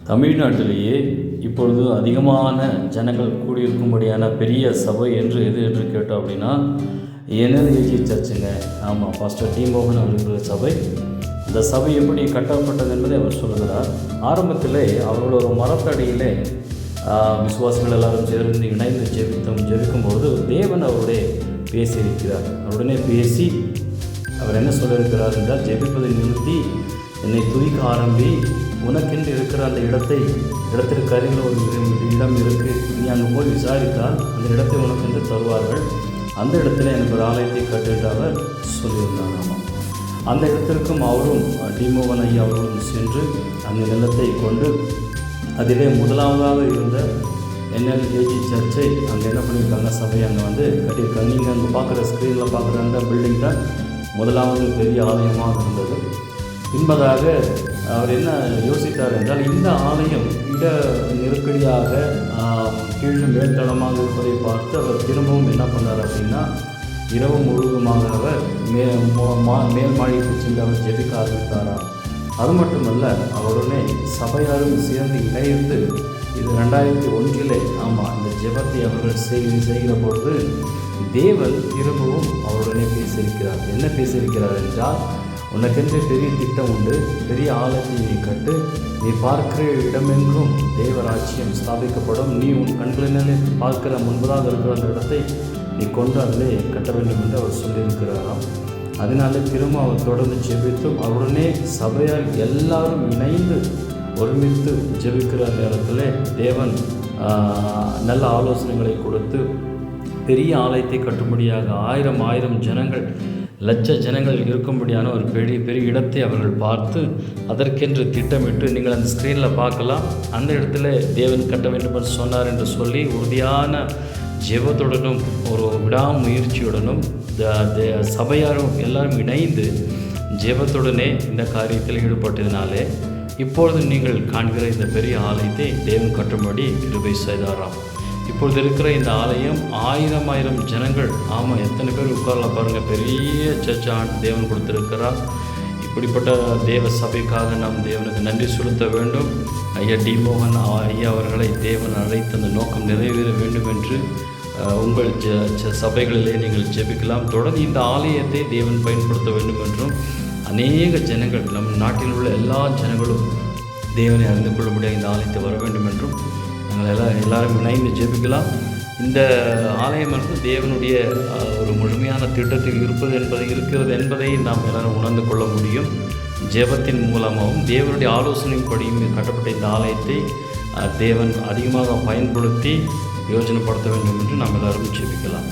தமிழ்நாட்டிலேயே இப்பொழுது அதிகமான ஜனங்கள் கூடியிருக்கும்படியான பெரிய சபை எது என்று கேட்டோம் அப்படின்னா NLAG சர்ச்சுங்க. ஆமாம், பாஸ்டர் டி மோகன் அவர்களுடைய சபை. இந்த சபை எப்படி கட்டப்பட்டது என்பதை அவர் சொல்கிறார். ஆரம்பத்திலே அவர்கள் ஒரு மரத்தடியிலே விசுவாசிகள் எல்லாரும் சேர்ந்து இணைந்து ஜெபிக்கும்போது தேவன் அவருடைய பேசியிருக்கிறார். அவருடனே பேசி அவர் என்ன சொல்லியிருக்கிறார் என்றால், ஜெபிப்பதை நிறுத்தி என்னை துதிக்க ஆரம்பி, உனக்கென்று இருக்கிற அந்த இடத்திற்கு அருகில் ஒரு இடம் இருக்குது, நீ அங்கே போய் விசாரித்தால் அந்த இடத்தை உனக்கென்று தருவார்கள், அந்த இடத்துல எனக்கு ஒரு ஆலயத்தை கட்டிட்டு அவர் சொல்லியிருந்தார். ஆமாம், அந்த இடத்திற்கும் அவரும் டிமோகன் ஐயா அவர்களும் சென்று அந்த நிலத்தை கொண்டு அதிலே முதலாவதாக இருந்த NLAG சர்ச்சை அங்கே என்ன பண்ணியிருக்காங்க, சபையை அங்கே கட்டியிருக்காங்க. நீங்கள் அங்கே பார்க்குற ஸ்க்ரீனில் பார்க்குற அந்த பில்டிங் தான் முதலாவது பெரிய ஆலயமாக இருந்தது. பின்பதாக அவர் என்ன யோசித்தார் என்றால், இந்த ஆலயம் இட நெருக்கடியாக கீழும் மேல்தளமாக இருப்பதை பார்த்து அவர் திரும்பவும் என்ன பண்ணார் அப்படின்னா, இரவு முழுவதுமாக அவர் மேல் மாடிக்கு சென்று அவர் ஜெபிக்க ஆரம்பித்தாராம். அது மட்டுமல்ல, அவருடனே சபையாரும் சேர்ந்து இணைந்து இது 2001 ஆமாம், இந்த ஜெபத்தை அவர்கள் செய்கிற பொழுது தேவன் திரும்பவும் அவருடனே பேசியிருக்கிறார். என்ன பேசியிருக்கிறார் என்றால், உனக்கென்று பெரிய திட்டம் உண்டு, பெரிய ஆலயத்தை நீ கட்டு, நீ பார்க்கிற இடமெங்கும் தேவராட்சியம் ஸ்தாபிக்கப்படும், நீ உன் கண்களினாலே பார்க்கிற முன்பதாக இருக்கிற அந்த இடத்தை நீ கொண்டு அதிலே கட்ட வேண்டும் என்று அவர் சொல்லியிருக்கிறாராம். அதனால திரும்ப அவர் தொடர்ந்து ஜெபித்தும் அவருடனே சபையால் எல்லாரும் இணைந்து ஒருமித்து ஜெபிக்கிற நேரத்தில் தேவன் நல்ல ஆலோசனைகளை கொடுத்து பெரிய ஆலயத்தை கட்டும்படியாக ஆயிரம் ஜனங்கள் லட்ச ஜனங்கள் இருக்கும்படியான ஒரு பெரிய இடத்தை அவர்கள் பார்த்து அதற்கென்று திட்டமிட்டு, நீங்கள் அந்த ஸ்க்ரீனில் பார்க்கலாம், அந்த இடத்துல தேவன் கட்ட வேண்டும் என்று சொன்னார் என்று சொல்லி உறுதியான ஜெபத்துடனும் ஒரு விடாமுயற்சியுடனும் சபையாரும் எல்லாரும் இணைந்து ஜெபத்துடனே இந்த காரியத்தில் ஈடுபட்டதினாலே இப்பொழுது நீங்கள் காண்கிற இந்த பெரிய ஆலயத்தை தேவன் கட்டும்படி கிருபை செய்தாராம். இப்பொழுது இருக்கிற இந்த ஆலயம் ஆயிரம் ஜனங்கள், ஆமாம், எத்தனை பேர் உட்காரலாம் பாருங்கள், பெரிய சர்ச்சான் தேவன் கொடுத்திருக்கிறார். இப்படிப்பட்ட தேவ சபைக்காக நாம் தேவனுக்கு நன்றி செலுத்த வேண்டும். ஐயா டி மோகன் ஐயா அவர்களை தேவன் அழைத்து அந்த நோக்கம் நிறைவேற வேண்டும் என்று உங்கள் சபைகளிலே நீங்கள் ஜெபிக்கலாம். தொடர்ந்து இந்த ஆலயத்தை தேவன் பயன்படுத்த வேண்டும் என்றும் அநேக ஜனங்கள், நம் நாட்டில் உள்ள எல்லா ஜனங்களும் தேவனை அறிந்து கொள்ளும்படியாக இந்த ஆலயத்தை வர வேண்டும் என்றும் நாங்கள் எல்லாரும் இணைந்து ஜெபிக்கலாம். இந்த ஆலயம் தேவனுடைய ஒரு முழுமையான திட்டத்தில் இருக்கிறது என்பதை நாம் எல்லாரும் உணர்ந்து கொள்ள முடியும். ஜெபத்தின் மூலமாகவும் தேவனுடைய ஆலோசனைப்படியும் கட்டப்பட்ட இந்த ஆலயத்தை தேவன் அதிகமாக பயன்படுத்தி யோஜனைப்படுத்த வேண்டும் என்று நாம் எல்லாரும் ஜெபிக்கலாம்.